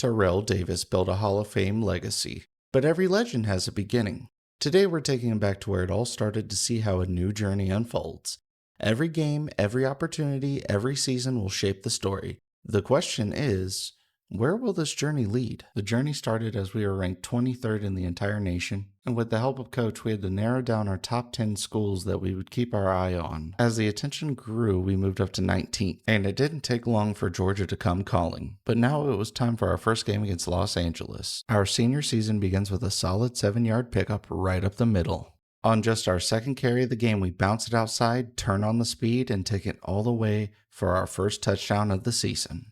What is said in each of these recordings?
Terrell Davis built a Hall of Fame legacy. But every legend has a beginning. Today we're taking him back to where it all started to see how a new journey unfolds. Every game, every opportunity, every season will shape the story. The question is, where will this journey lead? The journey started as we were ranked 23rd in the entire nation, and with the help of Coach, we had to narrow down our top 10 schools that we would keep our eye on. As the attention grew, we moved up to 19th, and it didn't take long for Georgia to come calling. But now it was time for our first game against Los Angeles. Our senior season begins with a solid 7-yard pickup right up the middle. On just our second carry of the game, we bounce it outside, turn on the speed, and take it all the way for our first touchdown of the season.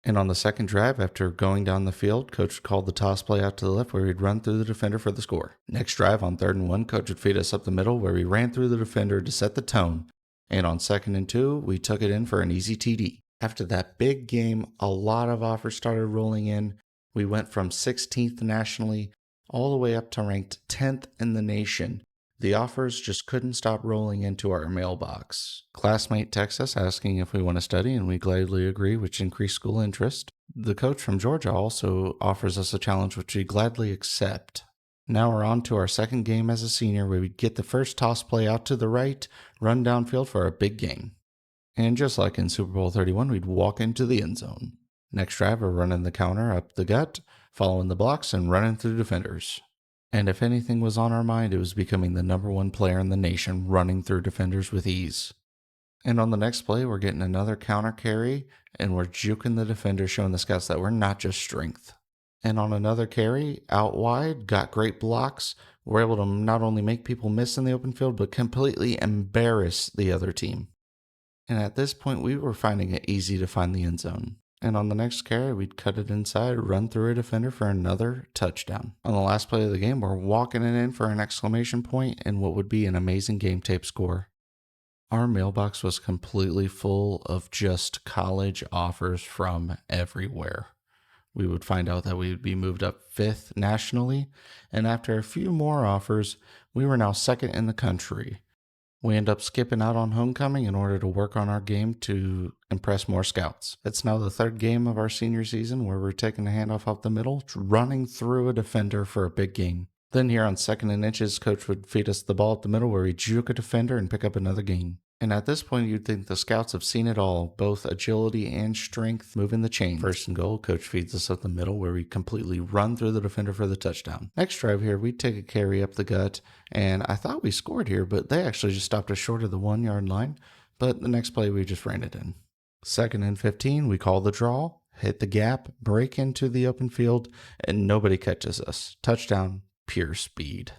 And on the second drive, after going down the field, Coach called the toss play out to the left where we'd run through the defender for the score. Next drive, on 3rd and 1, Coach would feed us up the middle where we ran through the defender to set the tone. And on 2nd and 2, we took it in for an easy TD. After that big game, a lot of offers started rolling in. We went from 16th nationally all the way up to ranked 10th in the nation. The offers just couldn't stop rolling into our mailbox. Classmate texts us asking if we want to study, and we gladly agree, which increased school interest. The coach from Georgia also offers us a challenge, which we gladly accept. Now we're on to our second game as a senior, where we get the first toss play out to the right, run downfield for a big gain. And just like in Super Bowl 31, we'd walk into the end zone. Next drive, we're running the counter up the gut, following the blocks, and running through defenders. And if anything was on our mind, it was becoming the number 1 player in the nation, running through defenders with ease. And on the next play, we're getting another counter carry, and we're juking the defender, showing the scouts that we're not just strength. And on another carry, out wide, got great blocks. We're able to not only make people miss in the open field, but completely embarrass the other team. And at this point, we were finding it easy to find the end zone. And on the next carry, we'd cut it inside, run through a defender for another touchdown. On the last play of the game, we're walking it in for an exclamation point and what would be an amazing game tape score. Our mailbox was completely full of just college offers from everywhere. We would find out that we would be moved up 5th nationally, and after a few more offers, we were now 2nd in the country. We end up skipping out on homecoming in order to work on our game to impress more scouts. It's now the 3rd game of our senior season where we're taking a handoff up the middle, running through a defender for a big gain. Then here on 2nd and inches, Coach would feed us the ball up the middle where we juke a defender and pick up another gain. And at this point, you'd think the scouts have seen it all, both agility and strength moving the chain. 1st and goal, Coach feeds us up the middle where we completely run through the defender for the touchdown. Next drive here, we take a carry up the gut, and I thought we scored here, but they actually just stopped us short of the 1-yard line. But the next play, we just ran it in. 2nd and 15, we call the draw, hit the gap, break into the open field, and nobody catches us. Touchdown, pure speed.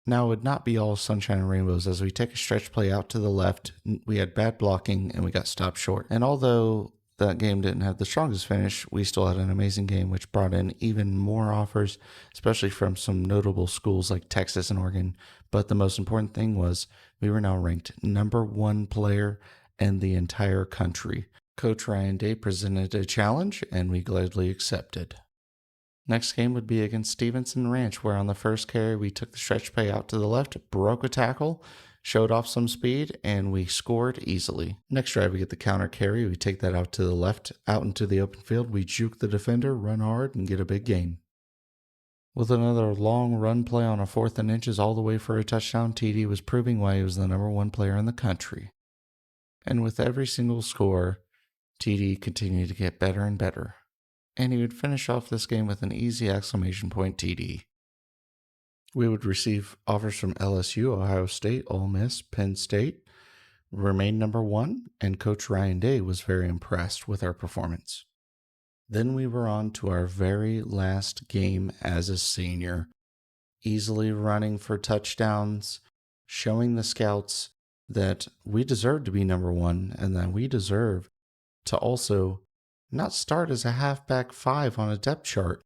Now, it would not be all sunshine and rainbows. As we take a stretch play out to the left, we had bad blocking and we got stopped short. And although that game didn't have the strongest finish, we still had an amazing game, which brought in even more offers, especially from some notable schools like Texas and Oregon. But the most important thing was we were now ranked number 1 player in the entire country. Coach Ryan Day presented a challenge, and we gladly accepted. Next game would be against Stevenson Ranch, where on the first carry, we took the stretch play out to the left, broke a tackle, showed off some speed, and we scored easily. Next drive, we get the counter carry. We take that out to the left, out into the open field. We juke the defender, run hard, and get a big gain. With another long run play on a 4th and inches all the way for a touchdown, TD was proving why he was the number 1 player in the country. And with every single score, TD continued to get better and better. And he would finish off this game with an easy exclamation point TD. We would receive offers from LSU, Ohio State, Ole Miss, Penn State, remained number 1, and Coach Ryan Day was very impressed with our performance. Then we were on to our very last game as a senior, easily running for touchdowns, showing the scouts that we deserve to be number 1 and that we deserve to also not start as a halfback 5 on a depth chart.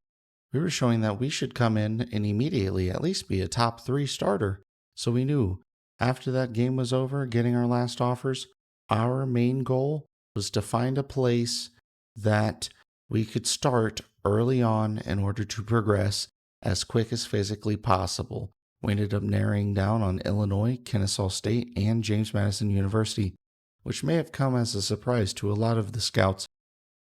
We were showing that we should come in and immediately at least be a top 3 starter. So we knew after that game was over, getting our last offers, our main goal was to find a place that we could start early on in order to progress as quick as physically possible. We ended up narrowing down on Illinois, Kennesaw State, and James Madison University, which may have come as a surprise to a lot of the scouts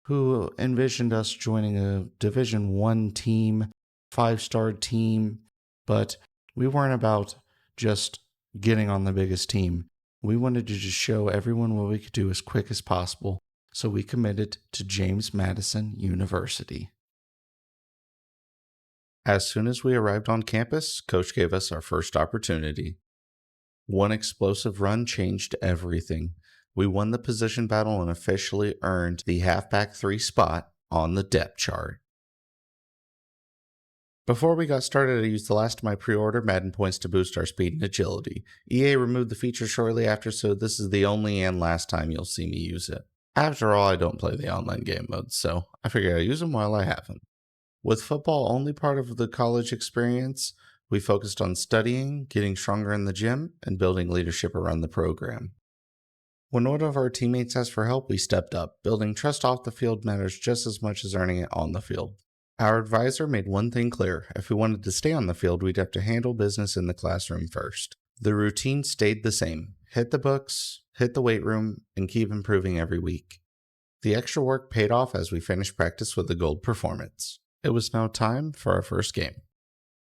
who envisioned us joining a Division 1 team, 5-star team, but we weren't about just getting on the biggest team. We wanted to just show everyone what we could do as quick as possible, so we committed to James Madison University. As soon as we arrived on campus, Coach gave us our first opportunity. One explosive run changed everything. We won the position battle and officially earned the halfback 3 spot on the depth chart. Before we got started, I used the last of my pre-order Madden points to boost our speed and agility. EA removed the feature shortly after, so this is the only and last time you'll see me use it. After all, I don't play the online game modes, so I figure I'll use them while I have them. With football only part of the college experience, we focused on studying, getting stronger in the gym, and building leadership around the program. When one of our teammates asked for help, we stepped up. Building trust off the field matters just as much as earning it on the field. Our advisor made one thing clear: if we wanted to stay on the field, we'd have to handle business in the classroom first. The routine stayed the same: hit the books, hit the weight room, and keep improving every week. The extra work paid off as we finished practice with a gold performance. It was now time for our first game.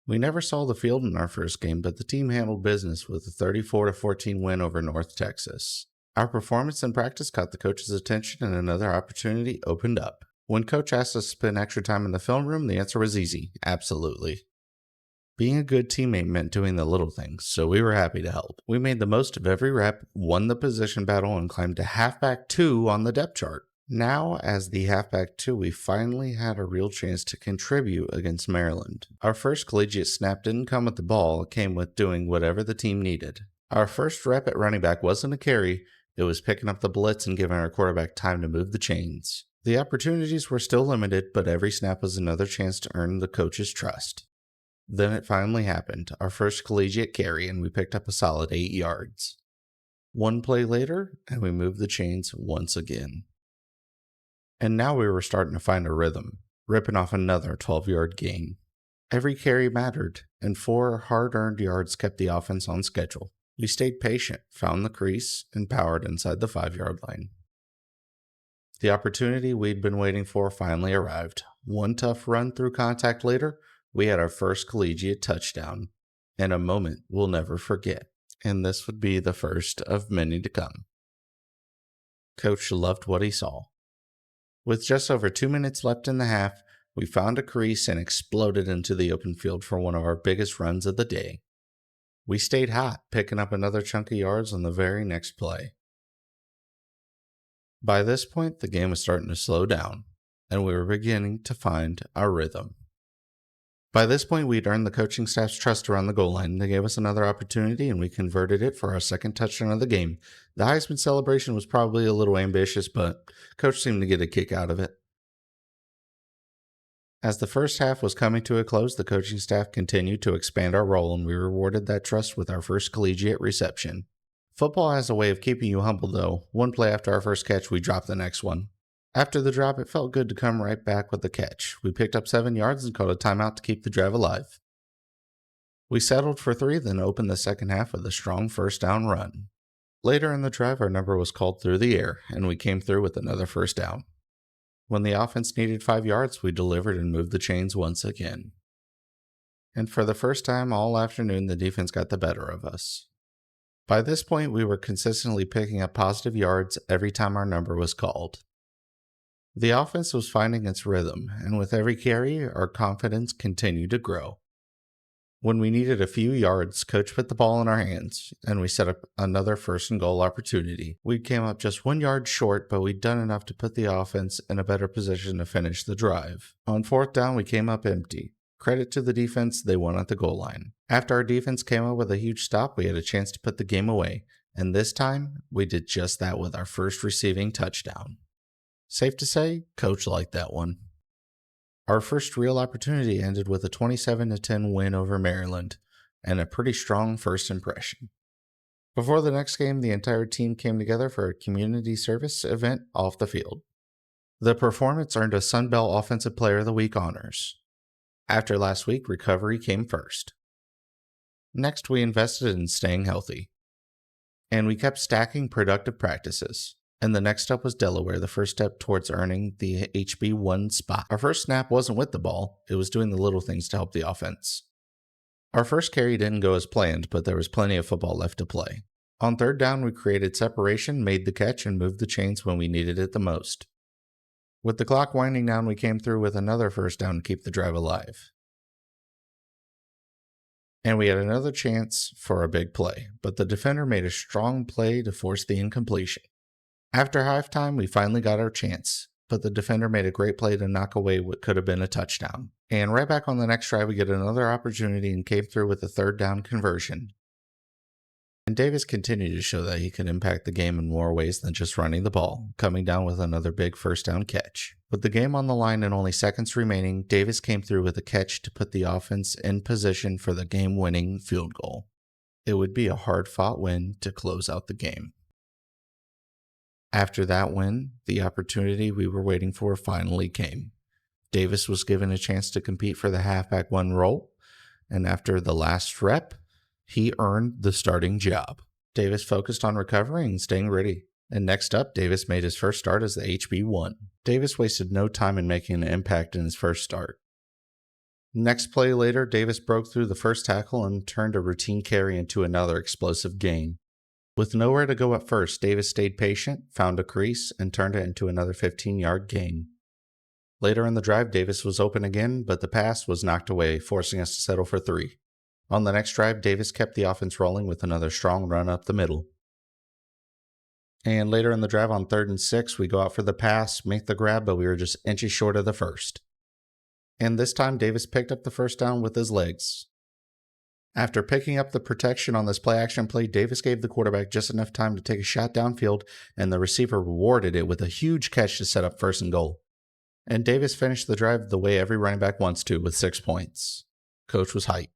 We never saw the field in our first game, but the team handled business with a 34-14 win over North Texas. Our performance in practice caught the coach's attention and another opportunity opened up. When coach asked us to spend extra time in the film room, the answer was easy: absolutely. Being a good teammate meant doing the little things, so we were happy to help. We made the most of every rep, won the position battle, and climbed to halfback 2 on the depth chart. Now, as the halfback 2, we finally had a real chance to contribute against Maryland. Our first collegiate snap didn't come with the ball, it came with doing whatever the team needed. Our first rep at running back wasn't a carry, it was picking up the blitz and giving our quarterback time to move the chains. The opportunities were still limited, but every snap was another chance to earn the coach's trust. Then it finally happened, our first collegiate carry, and we picked up a solid 8 yards. One play later, and we moved the chains once again. And now we were starting to find a rhythm, ripping off another 12-yard gain. Every carry mattered, and 4 hard-earned yards kept the offense on schedule. We stayed patient, found the crease, and powered inside the 5-yard line. The opportunity we'd been waiting for finally arrived. One tough run through contact later, we had our first collegiate touchdown, and a moment we'll never forget. And this would be the first of many to come. Coach loved what he saw. With just over 2 minutes left in the half, we found a crease and exploded into the open field for one of our biggest runs of the day. We stayed hot, picking up another chunk of yards on the very next play. By this point, the game was starting to slow down, and we were beginning to find our rhythm. By this point, we'd earned the coaching staff's trust around the goal line. They gave us another opportunity, and we converted it for our second touchdown of the game. The Heisman celebration was probably a little ambitious, but Coach seemed to get a kick out of it. As the first half was coming to a close, the coaching staff continued to expand our role, and we rewarded that trust with our first collegiate reception. Football has a way of keeping you humble, though. One play after our first catch, we dropped the next one. After the drop, it felt good to come right back with the catch. We picked up 7 yards and called a timeout to keep the drive alive. We settled for 3, then opened the second half with a strong first down run. Later in the drive, our number was called through the air, and we came through with another first down. When the offense needed 5 yards, we delivered and moved the chains once again. And for the first time all afternoon, the defense got the better of us. By this point, we were consistently picking up positive yards every time our number was called. The offense was finding its rhythm, and with every carry, our confidence continued to grow. When we needed a few yards, Coach put the ball in our hands, and we set up another first and goal opportunity. We came up just 1 yard short, but we'd done enough to put the offense in a better position to finish the drive. On 4th down, we came up empty. Credit to the defense, they won at the goal line. After our defense came up with a huge stop, we had a chance to put the game away, and this time, we did just that with our first receiving touchdown. Safe to say, Coach liked that one. Our first real opportunity ended with a 27-10 win over Maryland, and a pretty strong first impression. Before the next game, the entire team came together for a community service event off the field. The performance earned us Sun Belt Offensive Player of the Week honors. After last week, recovery came first. Next, we invested in staying healthy. And we kept stacking productive practices. And the next up was Delaware, the first step towards earning the HB1 spot. Our first snap wasn't with the ball, it was doing the little things to help the offense. Our first carry didn't go as planned, but there was plenty of football left to play. On third down, we created separation, made the catch, and moved the chains when we needed it the most. With the clock winding down, we came through with another first down to keep the drive alive. And we had another chance for a big play, but the defender made a strong play to force the incompletion. After halftime, we finally got our chance, but the defender made a great play to knock away what could have been a touchdown. And right back on the next drive, we get another opportunity and came through with a third down conversion. And Davis continued to show that he could impact the game in more ways than just running the ball, coming down with another big first down catch. With the game on the line and only seconds remaining, Davis came through with a catch to put the offense in position for the game-winning field goal. It would be a hard-fought win to close out the game. After that win, the opportunity we were waiting for finally came. Davis was given a chance to compete for the halfback one role, and after the last rep, he earned the starting job. Davis focused on recovering and staying ready. And next up, Davis made his first start as the HB1. Davis wasted no time in making an impact in his first start. Next play later, Davis broke through the first tackle and turned a routine carry into another explosive gain. With nowhere to go at first, Davis stayed patient, found a crease, and turned it into another 15-yard gain. Later in the drive, Davis was open again, but the pass was knocked away, forcing us to settle for 3. On the next drive, Davis kept the offense rolling with another strong run up the middle. And later in the drive on 3rd and 6, we go out for the pass, make the grab, but we were just inches short of the first. And this time, Davis picked up the first down with his legs. After picking up the protection on this play-action play, Davis gave the quarterback just enough time to take a shot downfield, and the receiver rewarded it with a huge catch to set up 1st and goal. And Davis finished the drive the way every running back wants to, with 6 points. Coach was hyped.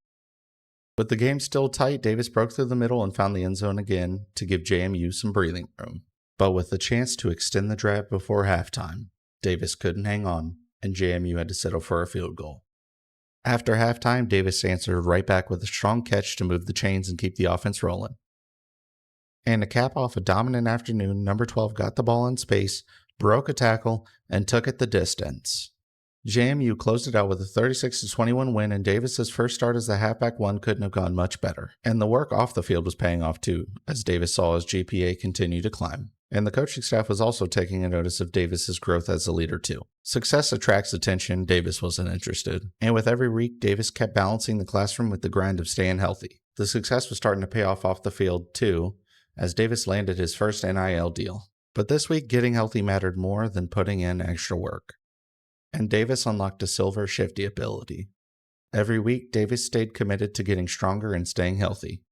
With the game still tight, Davis broke through the middle and found the end zone again to give JMU some breathing room. But with the chance to extend the drive before halftime, Davis couldn't hang on, and JMU had to settle for a field goal. After halftime, Davis answered right back with a strong catch to move the chains and keep the offense rolling. And to cap off a dominant afternoon, number 12 got the ball in space, broke a tackle, and took it the distance. JMU closed it out with a 36-21 win, and Davis's first start as the halfback one couldn't have gone much better. And the work off the field was paying off too, as Davis saw his GPA continue to climb. And the coaching staff was also taking a notice of Davis's growth as a leader too. Success attracts attention. Davis wasn't interested. And with every week, Davis kept balancing the classroom with the grind of staying healthy. The success was starting to pay off the field too, as Davis landed his first NIL deal. But this week, getting healthy mattered more than putting in extra work. And Davis unlocked a silver shifty ability. Every week, Davis stayed committed to getting stronger and staying healthy.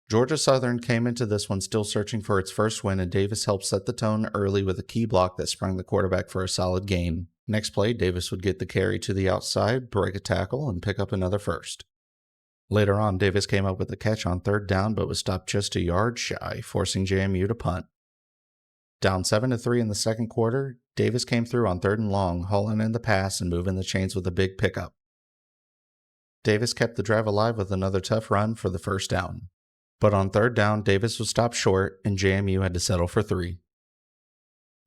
Georgia Southern came into this one still searching for its first win, and Davis helped set the tone early with a key block that sprung the quarterback for a solid gain. Next play, Davis would get the carry to the outside, break a tackle, and pick up another first. Later on, Davis came up with a catch on 3rd down, but was stopped just a yard shy, forcing JMU to punt. Down 7-3 in the second quarter, Davis came through on 3rd and long, hauling in the pass and moving the chains with a big pickup. Davis kept the drive alive with another tough run for the first down. But on 3rd down, Davis was stopped short, and JMU had to settle for 3.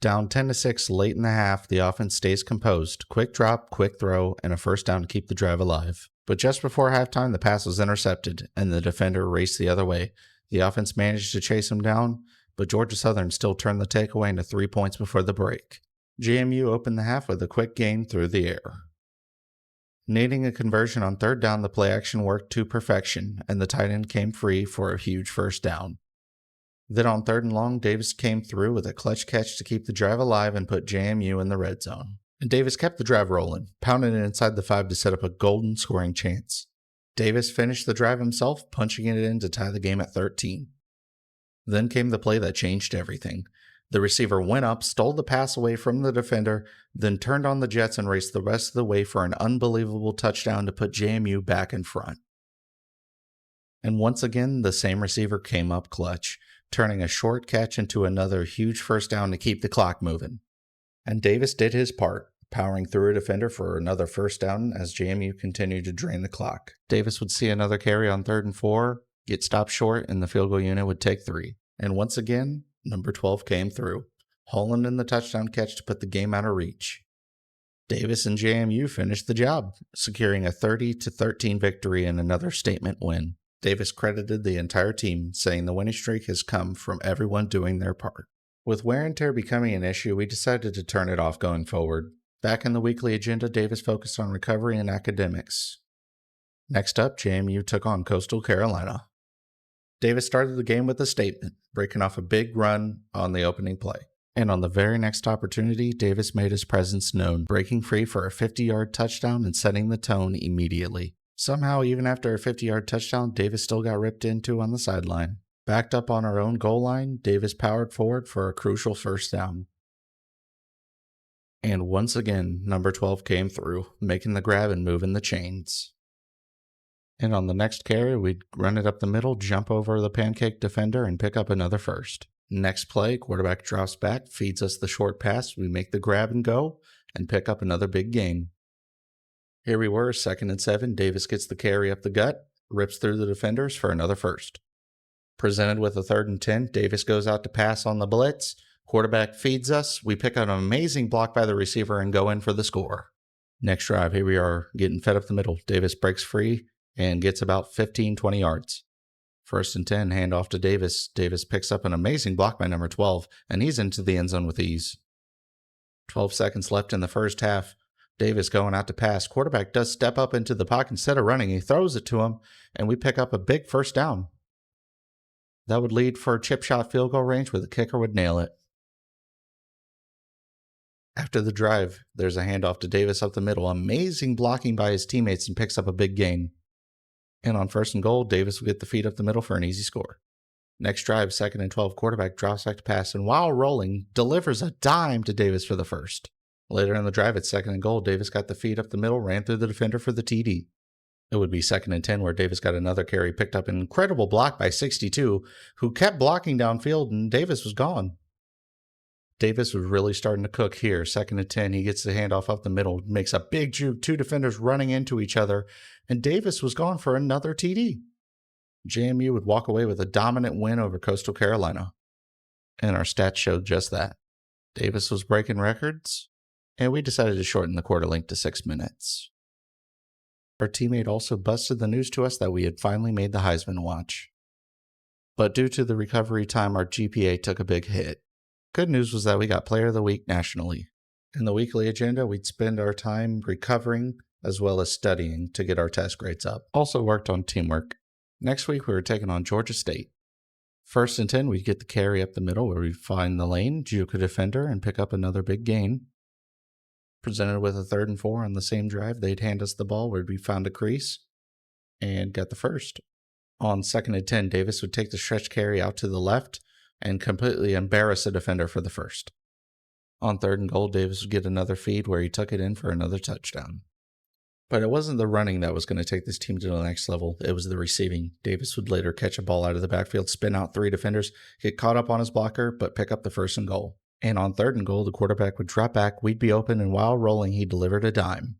Down 10-6 late in the half, the offense stays composed. Quick drop, quick throw, and a first down to keep the drive alive. But just before halftime, the pass was intercepted, and the defender raced the other way. The offense managed to chase him down, but Georgia Southern still turned the takeaway into 3 points before the break. JMU opened the half with a quick gain through the air. Needing a conversion on 3rd down, the play action worked to perfection, and the tight end came free for a huge first down. Then on 3rd and long, Davis came through with a clutch catch to keep the drive alive and put JMU in the red zone. And Davis kept the drive rolling, pounding it inside the 5 to set up a golden scoring chance. Davis finished the drive himself, punching it in to tie the game at 13. Then came the play that changed everything. The receiver went up, stole the pass away from the defender, then turned on the jets and raced the rest of the way for an unbelievable touchdown to put JMU back in front. And once again, the same receiver came up clutch, turning a short catch into another huge first down to keep the clock moving. And Davis did his part, powering through a defender for another first down as JMU continued to drain the clock. Davis would see another carry on 3rd and 4, get stopped short, and the field goal unit would take 3. And once again, number 12 came through, hauling in the touchdown catch to put the game out of reach. Davis and JMU finished the job, securing a 30-13 victory and another statement win. Davis credited the entire team, saying the winning streak has come from everyone doing their part. With wear and tear becoming an issue, we decided to turn it off going forward. Back in the weekly agenda, Davis focused on recovery and academics. Next up, JMU took on Coastal Carolina. Davis started the game with a statement, breaking off a big run on the opening play. And on the very next opportunity, Davis made his presence known, breaking free for a 50-yard touchdown and setting the tone immediately. Somehow, even after a 50-yard touchdown, Davis still got ripped into on the sideline. Backed up on our own goal line, Davis powered forward for a crucial first down. And once again, number 12 came through, making the grab and moving the chains. And on the next carry, we'd run it up the middle, jump over the pancake defender, and pick up another first. Next play, quarterback drops back, feeds us the short pass, we make the grab and go, and pick up another big gain. Here we were, 2nd and 7, Davis gets the carry up the gut, rips through the defenders for another first. Presented with a 3rd and 10, Davis goes out to pass on the blitz, quarterback feeds us, we pick up an amazing block by the receiver and go in for the score. Next drive, here we are, getting fed up the middle, Davis breaks free and gets about 15-20 yards. 1st and 10, handoff to Davis. Davis picks up an amazing block by number 12, and he's into the end zone with ease. 12 seconds left in the first half. Davis going out to pass. Quarterback does step up into the pocket instead of running. He throws it to him, and we pick up a big first down. That would lead for a chip shot field goal range where the kicker would nail it. After the drive, there's a handoff to Davis up the middle. Amazing blocking by his teammates and picks up a big gain. And on 1st and goal, Davis will get the feed up the middle for an easy score. Next drive, 2nd and 12, quarterback drops back to pass, and while rolling, delivers a dime to Davis for the first. Later in the drive, at 2nd and goal, Davis got the feed up the middle, ran through the defender for the TD. It would be 2nd and 10, where Davis got another carry, picked up an incredible block by 62, who kept blocking downfield, and Davis was gone. Davis was really starting to cook here. 2nd and 10, he gets the handoff up the middle, makes a big juke, 2 defenders running into each other, and Davis was gone for another TD. JMU would walk away with a dominant win over Coastal Carolina. And our stats showed just that. Davis was breaking records, and we decided to shorten the quarter length to 6 minutes. Our teammate also busted the news to us that we had finally made the Heisman watch. But due to the recovery time, our GPA took a big hit. Good news was that we got Player of the Week nationally. In the weekly agenda, we'd spend our time recovering as well as studying to get our test grades up. Also worked on teamwork. Next week, we were taking on Georgia State. 1st and 10, we'd get the carry up the middle where we'd find the lane, juke a defender, and pick up another big gain. Presented with a 3rd and 4 on the same drive, they'd hand us the ball where we found a crease and got the first. On 2nd and 10, Davis would take the stretch carry out to the left and completely embarrass a defender for the first. On 3rd and goal, Davis would get another feed where he took it in for another touchdown. But it wasn't the running that was going to take this team to the next level. It was the receiving. Davis would later catch a ball out of the backfield, spin out 3 defenders, get caught up on his blocker, but pick up the 1st and goal. And on 3rd and goal, the quarterback would drop back, we'd be open, and while rolling, he delivered a dime.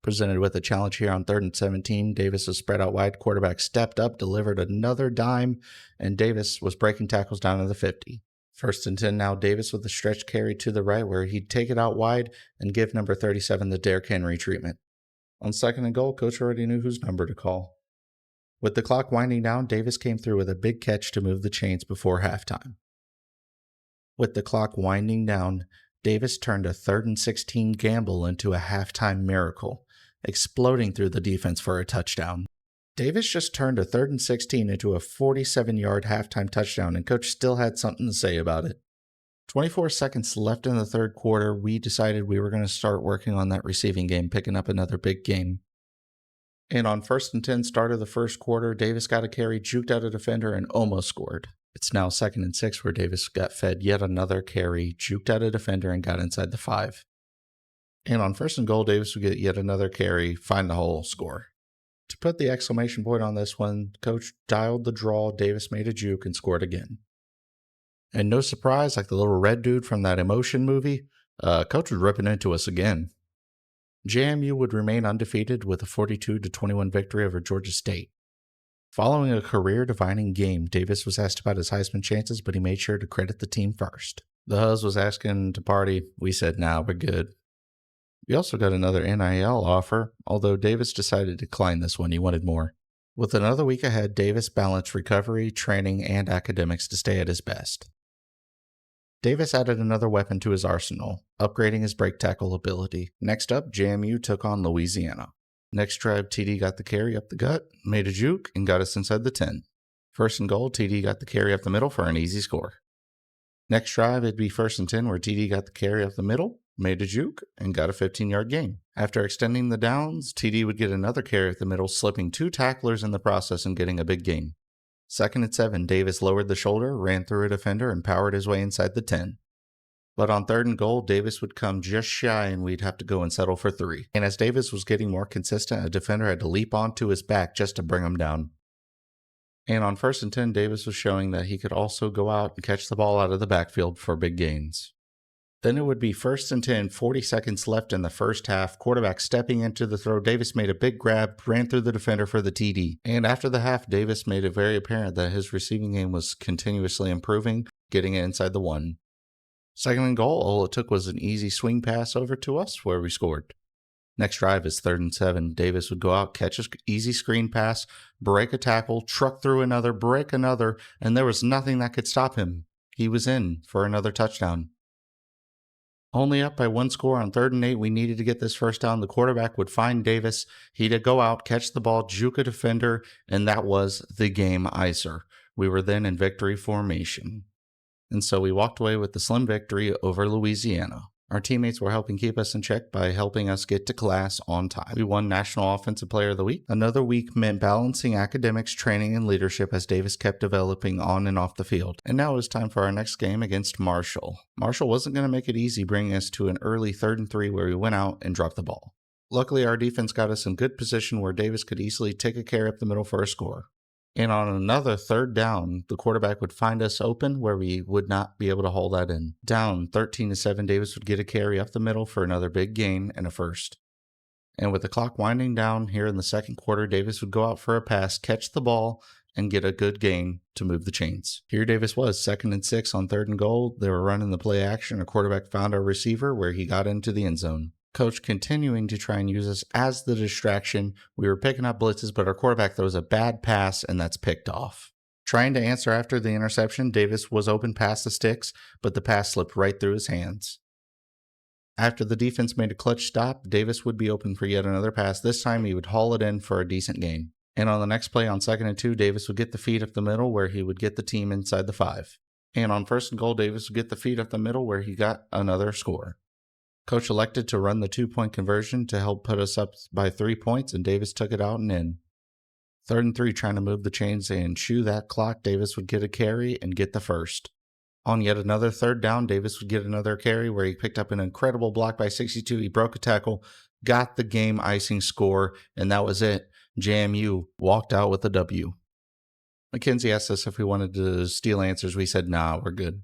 Presented with a challenge here on 3rd and 17, Davis was spread out wide, quarterback stepped up, delivered another dime, and Davis was breaking tackles down to the 50. 1st and 10 now, Davis with a stretch carry to the right where he'd take it out wide and give number 37 the Derrick Henry treatment. On 2nd and goal, coach already knew whose number to call. With the clock winding down, Davis came through with a big catch to move the chains before halftime. With the clock winding down, Davis turned a 3rd and 16 gamble into a halftime miracle, exploding through the defense for a touchdown. Davis just turned a 3rd and 16 into a 47-yard halftime touchdown, and coach still had something to say about it. 24 seconds left in the 3rd quarter, we decided we were going to start working on that receiving game, picking up another big game. And on 1st and 10, start of the 1st quarter, Davis got a carry, juked out a defender, and almost scored. It's now 2nd and 6 where Davis got fed yet another carry, juked out a defender, and got inside the 5. And on 1st and goal, Davis would get yet another carry, find the hole, score. To put the exclamation point on this one, coach dialed the draw, Davis made a juke, and scored again. And no surprise, like the little red dude from that Emotion movie, coach was ripping into us again. JMU would remain undefeated with a 42-21 victory over Georgia State. Following a career-defining game, Davis was asked about his Heisman chances, but he made sure to credit the team first. The huz was asking to party. We said, nah, we're good. We also got another NIL offer, although Davis decided to decline this one. He wanted more. With another week ahead, Davis balanced recovery, training, and academics to stay at his best. Davis added another weapon to his arsenal, upgrading his break tackle ability. Next up, JMU took on Louisiana. Next drive, TD got the carry up the gut, made a juke, and got us inside the 10. First and goal, TD got the carry up the middle for an easy score. Next drive, it'd be 1st and 10 where TD got the carry up the middle, made a juke, and got a 15-yard gain. After extending the downs, TD would get another carry up the middle, slipping 2 tacklers in the process and getting a big gain. 2nd and 7, Davis lowered the shoulder, ran through a defender, and powered his way inside the 10. But on 3rd and goal, Davis would come just shy and we'd have to go and settle for 3. And as Davis was getting more consistent, a defender had to leap onto his back just to bring him down. And on 1st and 10, Davis was showing that he could also go out and catch the ball out of the backfield for big gains. Then it would be 1st and 10, 40 seconds left in the first half. Quarterback stepping into the throw. Davis made a big grab, ran through the defender for the TD. And after the half, Davis made it very apparent that his receiving game was continuously improving, getting it inside the 1. 2nd and goal, all it took was an easy swing pass over to us where we scored. Next drive is 3rd and 7. Davis would go out, catch an easy screen pass, break a tackle, truck through another, break another, and there was nothing that could stop him. He was in for another touchdown. Only up by 1 score on 3rd and 8, we needed to get this first down. The quarterback would find Davis. He'd go out, catch the ball, juke a defender, and that was the game icer. We were then in victory formation. And so we walked away with the slim victory over Louisiana. Our teammates were helping keep us in check by helping us get to class on time. We won National Offensive Player of the Week. Another week meant balancing academics, training, and leadership as Davis kept developing on and off the field. And now it was time for our next game against Marshall. Marshall wasn't going to make it easy, bringing us to an early 3rd and 3 where we went out and dropped the ball. Luckily, our defense got us in good position where Davis could easily take a carry up the middle for a score. And on another 3rd down, the quarterback would find us open where we would not be able to hold that in. Down 13-7, Davis would get a carry up the middle for another big gain and a first. And with the clock winding down here in the 2nd quarter, Davis would go out for a pass, catch the ball, and get a good gain to move the chains. Here Davis was, 2nd and 6 on 3rd and goal. They were running the play action. A quarterback found our receiver where he got into the end zone. Coach continuing to try and use us as the distraction. We were picking up blitzes, but our quarterback throws a bad pass, and that's picked off. Trying to answer after the interception, Davis was open past the sticks, but the pass slipped right through his hands. After the defense made a clutch stop, Davis would be open for yet another pass. This time he would haul it in for a decent gain. And on the next play on 2nd and 2, Davis would get the feed up the middle where he would get the team inside the 5. And on 1st and goal, Davis would get the feed up the middle where he got another score. Coach elected to run the 2-point conversion to help put us up by 3 points, and Davis took it out and in. 3rd and 3, trying to move the chains and chew that clock, Davis would get a carry and get the first. On yet another 3rd down, Davis would get another carry where he picked up an incredible block by 62. He broke a tackle, got the game icing score, and that was it. JMU walked out with a W. Mackenzie asked us if we wanted to steal answers. We said, nah, we're good.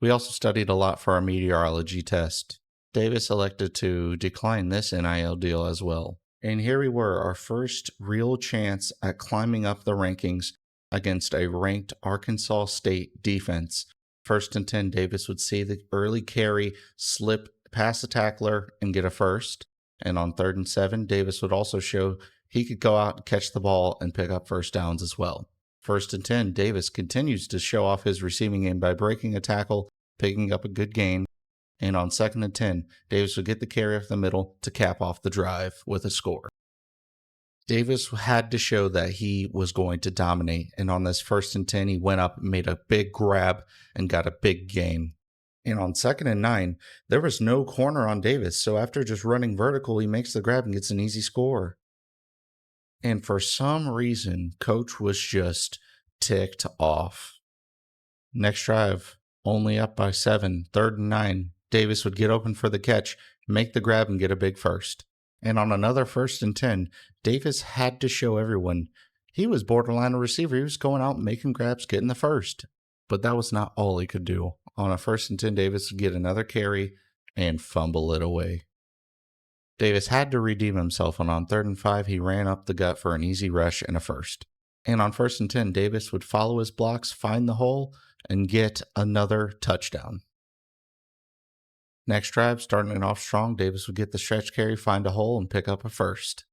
We also studied a lot for our meteorology test. Davis elected to decline this NIL deal as well. And here we were, our first real chance at climbing up the rankings against a ranked Arkansas State defense. 1st and 10, Davis would see the early carry, slip past the tackler, and get a first. And on 3rd and 7, Davis would also show he could go out, catch the ball, and pick up first downs as well. 1st and 10, Davis continues to show off his receiving game by breaking a tackle, picking up a good gain. And on 2nd and 10, Davis would get the carry up the middle to cap off the drive with a score. Davis had to show that he was going to dominate, and on this 1st and 10, he went up, made a big grab, and got a big gain. And on 2nd and 9, there was no corner on Davis, so after just running vertical, he makes the grab and gets an easy score. And for some reason, Coach was just ticked off. Next drive, only up by 7, 3rd and 9. Davis would get open for the catch, make the grab, and get a big first. And on another 1st and 10, Davis had to show everyone he was borderline a receiver. He was going out, making grabs, getting the first. But that was not all he could do. On a 1st and 10, Davis would get another carry and fumble it away. Davis had to redeem himself, and on 3rd and 5, he ran up the gut for an easy rush and a first. And on 1st and 10, Davis would follow his blocks, find the hole, and get another touchdown. Next drive, starting it off strong, Davis would get the stretch carry, find a hole, and pick up a first.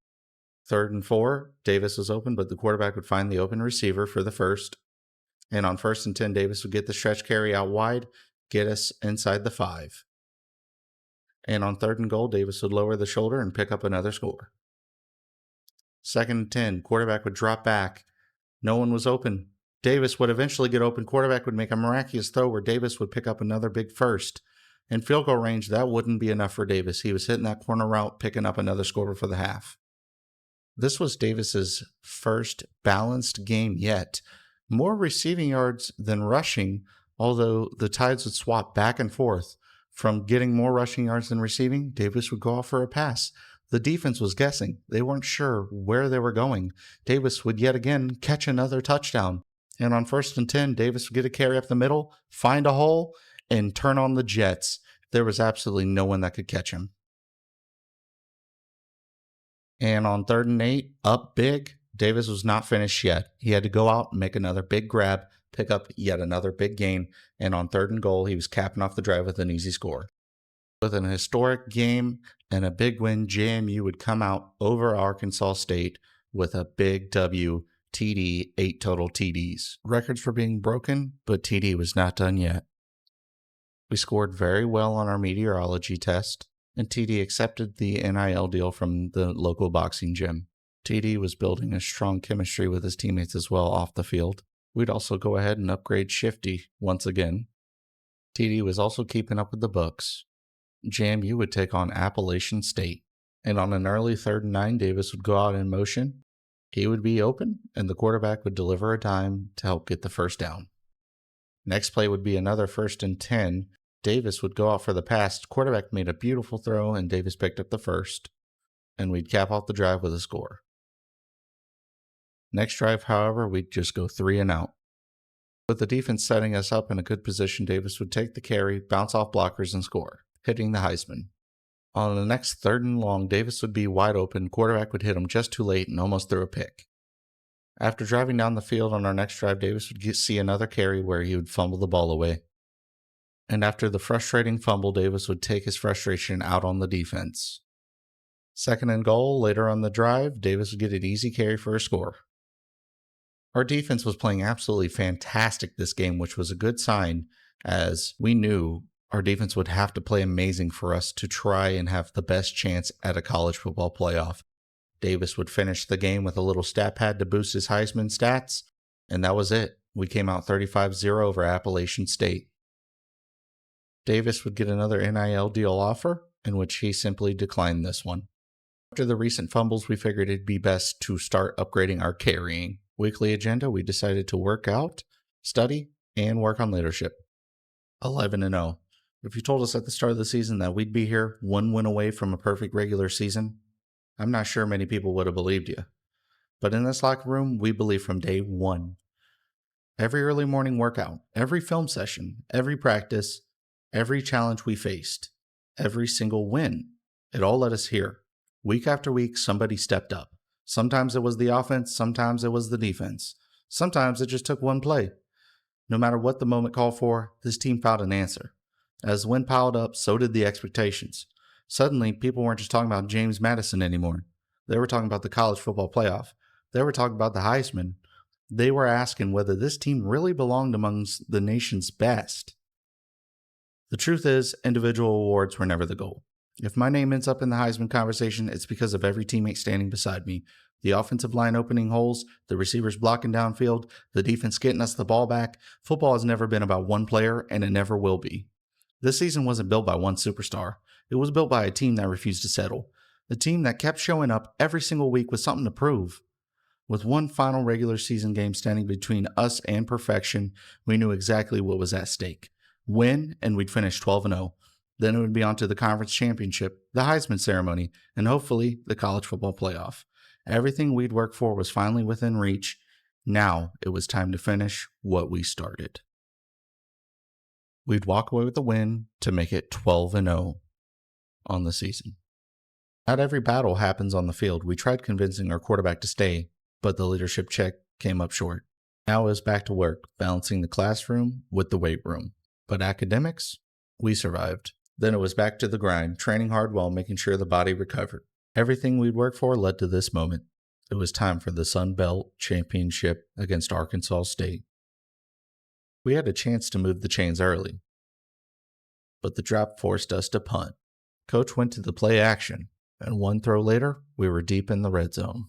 3rd and 4, Davis was open, but the quarterback would find the open receiver for the first. And on 1st and 10, Davis would get the stretch carry out wide, get us inside the 5. And on 3rd and goal, Davis would lower the shoulder and pick up another score. 2nd and 10, quarterback would drop back. No one was open. Davis would eventually get open. Quarterback would make a miraculous throw where Davis would pick up another big first. In field goal range, that wouldn't be enough for Davis. He was hitting that corner route, picking up another score for the half. This was Davis's first balanced game yet. More receiving yards than rushing, although the tides would swap back and forth. From getting more rushing yards than receiving, Davis would go off for a pass. The defense was guessing. They weren't sure where they were going. Davis would yet again catch another touchdown. And on 1st and 10, Davis would get a carry up the middle, find a hole, and turn on the Jets. There was absolutely no one that could catch him. And on 3rd and 8, up big, Davis was not finished yet. He had to go out and make another big grab, pick up yet another big gain, and on 3rd and goal, he was capping off the drive with an easy score. With an historic game and a big win, JMU would come out over Arkansas State with a big W, TD, 8 total TDs. Records were being broken, but TD was not done yet. We scored very well on our meteorology test, and TD accepted the NIL deal from the local boxing gym. TD was building a strong chemistry with his teammates as well off the field. We'd also go ahead and upgrade Shifty once again. TD was also keeping up with the books. JMU would take on Appalachian State, and on an early 3rd and 9, Davis would go out in motion. He would be open, and the quarterback would deliver a dime to help get the first down. Next play would be another 1st and 10. Davis would go out for the pass. Quarterback made a beautiful throw, and Davis picked up the first, and we'd cap off the drive with a score. Next drive, however, we'd just go 3 and out. With the defense setting us up in a good position, Davis would take the carry, bounce off blockers, and score, hitting the Heisman. On the next 3rd and long, Davis would be wide open. Quarterback would hit him just too late and almost threw a pick. After driving down the field on our next drive, Davis would see another carry where he would fumble the ball away. And after the frustrating fumble, Davis would take his frustration out on the defense. 2nd and goal, later on the drive, Davis would get an easy carry for a score. Our defense was playing absolutely fantastic this game, which was a good sign, as we knew our defense would have to play amazing for us to try and have the best chance at a college football playoff. Davis would finish the game with a little stat pad to boost his Heisman stats, and that was it. We came out 35-0 over Appalachian State. Davis would get another NIL deal offer, in which he simply declined this one. After the recent fumbles, we figured it'd be best to start upgrading our carrying. Weekly agenda, we decided to work out, study, and work on leadership. 11-0. If you told us at the start of the season that we'd be here 1 win away from a perfect regular season, I'm not sure many people would have believed you. But in this locker room, we believe from day one. Every early morning workout, every film session, every practice, every challenge we faced, every single win, it all led us here. Week after week, somebody stepped up. Sometimes it was the offense, sometimes it was the defense. Sometimes it just took one play. No matter what the moment called for, this team found an answer. As the win piled up, so did the expectations. Suddenly, people weren't just talking about James Madison anymore. They were talking about the college football playoff. They were talking about the Heisman. They were asking whether this team really belonged amongst the nation's best. The truth is, individual awards were never the goal. If my name ends up in the Heisman conversation, it's because of every teammate standing beside me. The offensive line opening holes, the receivers blocking downfield, the defense getting us the ball back. Football has never been about one player, and it never will be. This season wasn't built by one superstar. It was built by a team that refused to settle. A team that kept showing up every single week with something to prove. With one final regular season game standing between us and perfection, we knew exactly what was at stake. Win, and we'd finish 12-0. Then it would be on to the conference championship, the Heisman ceremony, and hopefully the college football playoff. Everything we'd worked for was finally within reach. Now it was time to finish what we started. We'd walk away with the win to make it 12-0 on the season. Not every battle happens on the field. We tried convincing our quarterback to stay, but the leadership check came up short. Now it was back to work, balancing the classroom with the weight room. But academics, we survived. Then it was back to the grind, training hard while making sure the body recovered. Everything we'd worked for led to this moment. It was time for the Sun Belt Championship against Arkansas State. We had a chance to move the chains early, but the drop forced us to punt. Coach went to the play action, and one throw later, we were deep in the red zone.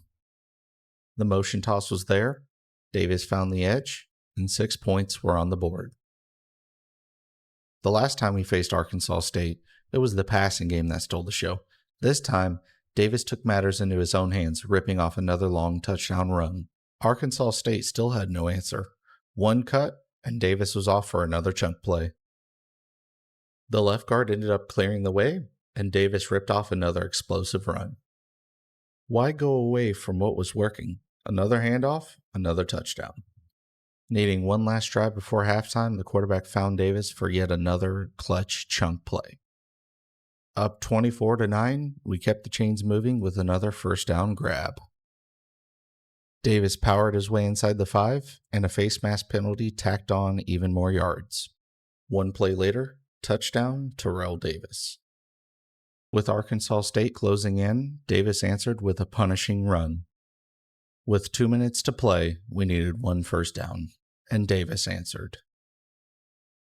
The motion toss was there, Davis found the edge, and 6 points were on the board. The last time we faced Arkansas State, it was the passing game that stole the show. This time, Davis took matters into his own hands, ripping off another long touchdown run. Arkansas State still had no answer. One cut, and Davis was off for another chunk play. The left guard ended up clearing the way, and Davis ripped off another explosive run. Why go away from what was working? Another handoff, another touchdown. Needing one last drive before halftime, the quarterback found Davis for yet another clutch chunk play. Up 24-9, we kept the chains moving with another first down grab. Davis powered his way inside the 5, and a face mask penalty tacked on even more yards. One play later, touchdown, Terrell Davis. With Arkansas State closing in, Davis answered with a punishing run. With 2 minutes to play, we needed one first down, and Davis answered.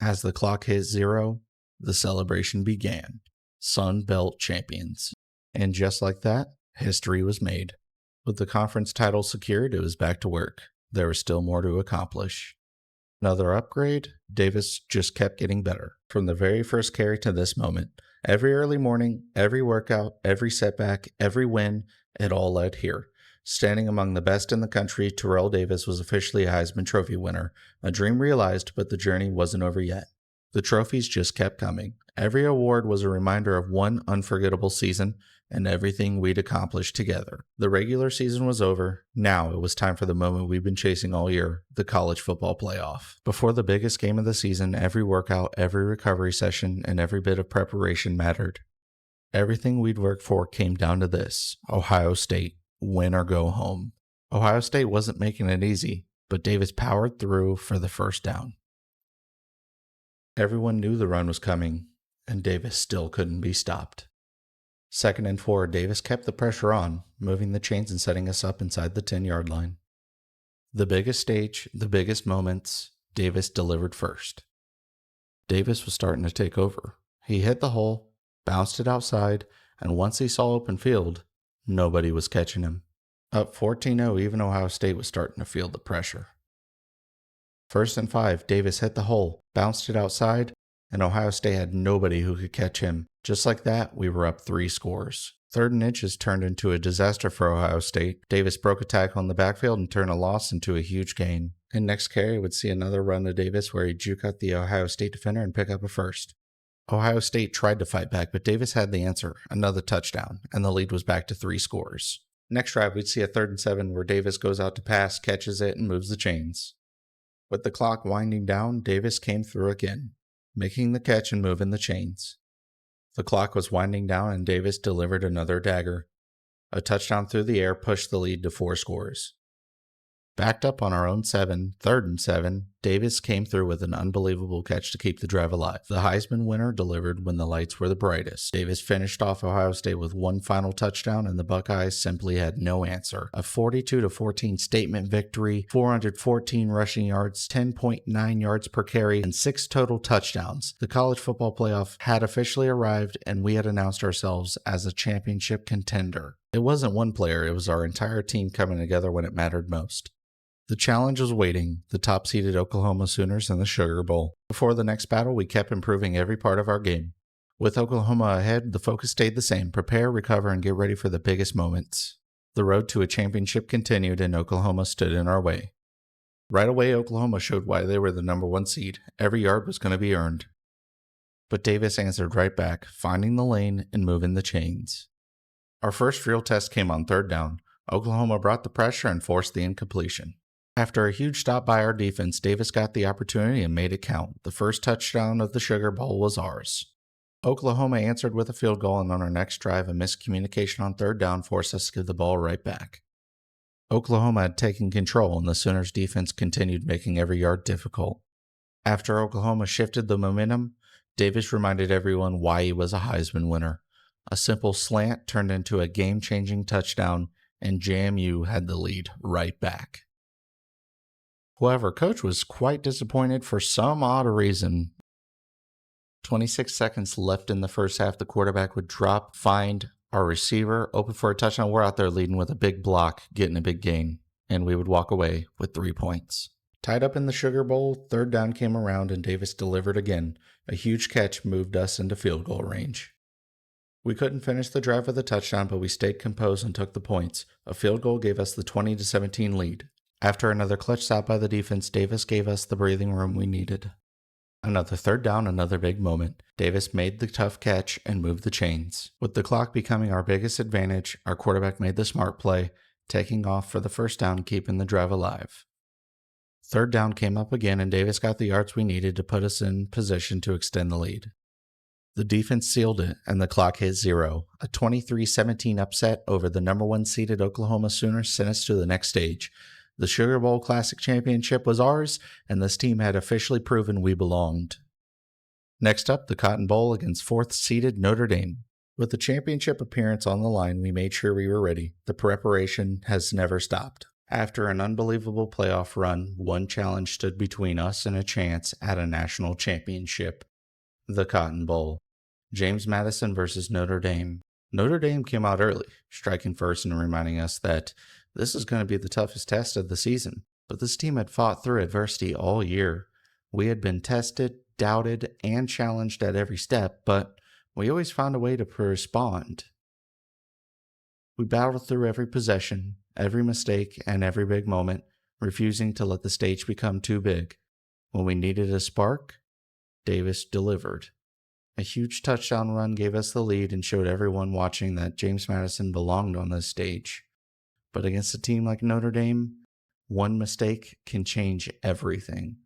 As the clock hit 0, the celebration began. Sun Belt champions. And just like that, history was made. With the conference title secured, it was back to work. There was still more to accomplish. Another upgrade, Davis just kept getting better. From the very first carry to this moment, every early morning, every workout, every setback, every win, it all led here. Standing among the best in the country, Terrell Davis was officially a Heisman Trophy winner. A dream realized, but the journey wasn't over yet. The trophies just kept coming. Every award was a reminder of one unforgettable season and everything we'd accomplished together. The regular season was over. Now it was time for the moment we've been chasing all year, the college football playoff. Before the biggest game of the season, every workout, every recovery session, and every bit of preparation mattered. Everything we'd worked for came down to this: Ohio State, win or go home. Ohio State wasn't making it easy, but Davis powered through for the first down. Everyone knew the run was coming, and Davis still couldn't be stopped. 2nd and 4, Davis kept the pressure on, moving the chains and setting us up inside the 10-yard line. The biggest stage, the biggest moments, Davis delivered first. Davis was starting to take over. He hit the hole, bounced it outside, and once he saw open field, nobody was catching him. Up 14-0, even Ohio State was starting to feel the pressure. 1st and 5, Davis hit the hole, bounced it outside, and Ohio State had nobody who could catch him. Just like that, we were up 3 scores. 3rd and inches turned into a disaster for Ohio State. Davis broke a tackle in the backfield and turned a loss into a huge gain. And next carry would see another run to Davis where he'd juke out the Ohio State defender and pick up a first. Ohio State tried to fight back, but Davis had the answer, another touchdown, and the lead was back to 3 scores. Next drive, we'd see a 3rd and 7 where Davis goes out to pass, catches it, and moves the chains. With the clock winding down, Davis came through again, making the catch and moving the chains. The clock was winding down and Davis delivered another dagger. A touchdown through the air pushed the lead to 4 scores. Backed up on our own 7, 3rd and 7, Davis came through with an unbelievable catch to keep the drive alive. The Heisman winner delivered when the lights were the brightest. Davis finished off Ohio State with one final touchdown, and the Buckeyes simply had no answer. A 42-14 statement victory, 414 rushing yards, 10.9 yards per carry, and 6 total touchdowns. The college football playoff had officially arrived, and we had announced ourselves as a championship contender. It wasn't one player, it was our entire team coming together when it mattered most. The challenge was waiting, the top-seeded Oklahoma Sooners in the Sugar Bowl. Before the next battle, we kept improving every part of our game. With Oklahoma ahead, the focus stayed the same: prepare, recover, and get ready for the biggest moments. The road to a championship continued, and Oklahoma stood in our way. Right away, Oklahoma showed why they were the number 1 seed. Every yard was going to be earned. But Davis answered right back, finding the lane and moving the chains. Our first real test came on 3rd down. Oklahoma brought the pressure and forced the incompletion. After a huge stop by our defense, Davis got the opportunity and made it count. The first touchdown of the Sugar Bowl was ours. Oklahoma answered with a field goal, and on our next drive, a miscommunication on 3rd down forced us to give the ball right back. Oklahoma had taken control, and the Sooners' defense continued making every yard difficult. After Oklahoma shifted the momentum, Davis reminded everyone why he was a Heisman winner. A simple slant turned into a game-changing touchdown, and JMU had the lead right back. However, Coach was quite disappointed for some odd reason. 26 seconds left in the first half, the quarterback would drop, find our receiver, open for a touchdown. We're out there leading with a big block, getting a big gain, and we would walk away with 3 points. Tied up in the Sugar Bowl, third down came around and Davis delivered again. A huge catch moved us into field goal range. We couldn't finish the drive with a touchdown, but we stayed composed and took the points. A field goal gave us the 20-17 lead. After another clutch stop by the defense, Davis gave us the breathing room we needed. Another third down, another big moment. Davis made the tough catch and moved the chains. With the clock becoming our biggest advantage, our quarterback made the smart play, taking off for the first down, keeping the drive alive. Third down came up again, and Davis got the yards we needed to put us in position to extend the lead. The defense sealed it, and the clock hit 0. A 23-17 upset over the number 1 seeded Oklahoma Sooners sent us to the next stage. The Sugar Bowl Classic Championship was ours, and this team had officially proven we belonged. Next up, the Cotton Bowl against 4th seeded Notre Dame. With the championship appearance on the line, we made sure we were ready. The preparation has never stopped. After an unbelievable playoff run, one challenge stood between us and a chance at a national championship. The Cotton Bowl. James Madison versus Notre Dame. Notre Dame came out early, striking first and reminding us that this is going to be the toughest test of the season. But this team had fought through adversity all year. We had been tested, doubted, and challenged at every step, but we always found a way to respond. We battled through every possession, every mistake, and every big moment, refusing to let the stage become too big. When we needed a spark, Davis delivered. A huge touchdown run gave us the lead and showed everyone watching that James Madison belonged on this stage. But against a team like Notre Dame, one mistake can change everything.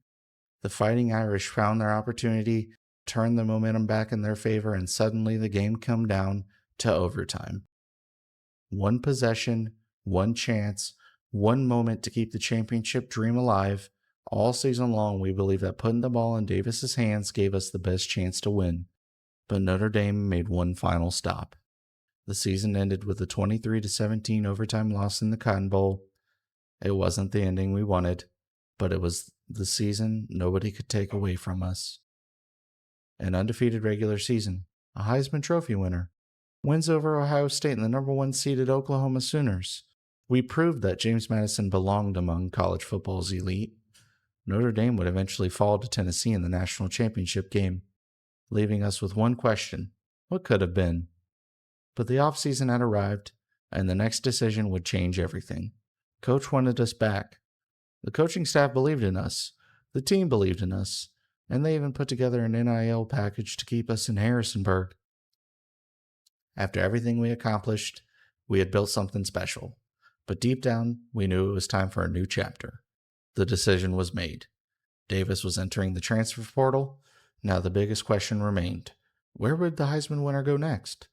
The Fighting Irish found their opportunity, turned the momentum back in their favor, and suddenly the game came down to overtime. One possession, one chance, one moment to keep the championship dream alive. All season long, we believe that putting the ball in Davis's hands gave us the best chance to win. But Notre Dame made one final stop. The season ended with a 23-17 overtime loss in the Cotton Bowl. It wasn't the ending we wanted, but it was the season nobody could take away from us. An undefeated regular season, a Heisman Trophy winner, wins over Ohio State and the number 1 seeded Oklahoma Sooners. We proved that James Madison belonged among college football's elite. Notre Dame would eventually fall to Tennessee in the national championship game, leaving us with one question: what could have been? But the offseason had arrived, and the next decision would change everything. Coach wanted us back. The coaching staff believed in us. The team believed in us. And they even put together an NIL package to keep us in Harrisonburg. After everything we accomplished, we had built something special. But deep down, we knew it was time for a new chapter. The decision was made. Davis was entering the transfer portal. Now the biggest question remained: where would the Heisman winner go next?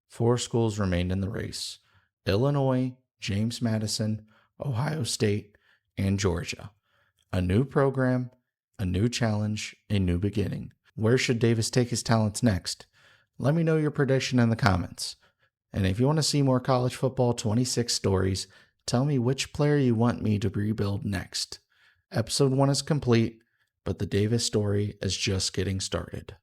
4 schools remained in the race: Illinois, James Madison, Ohio State, and Georgia. A new program, a new challenge, a new beginning. Where should Davis take his talents next? Let me know your prediction in the comments. And if you want to see more college football 26 stories, tell me which player you want me to rebuild next. Episode 1 is complete, but the Davis story is just getting started.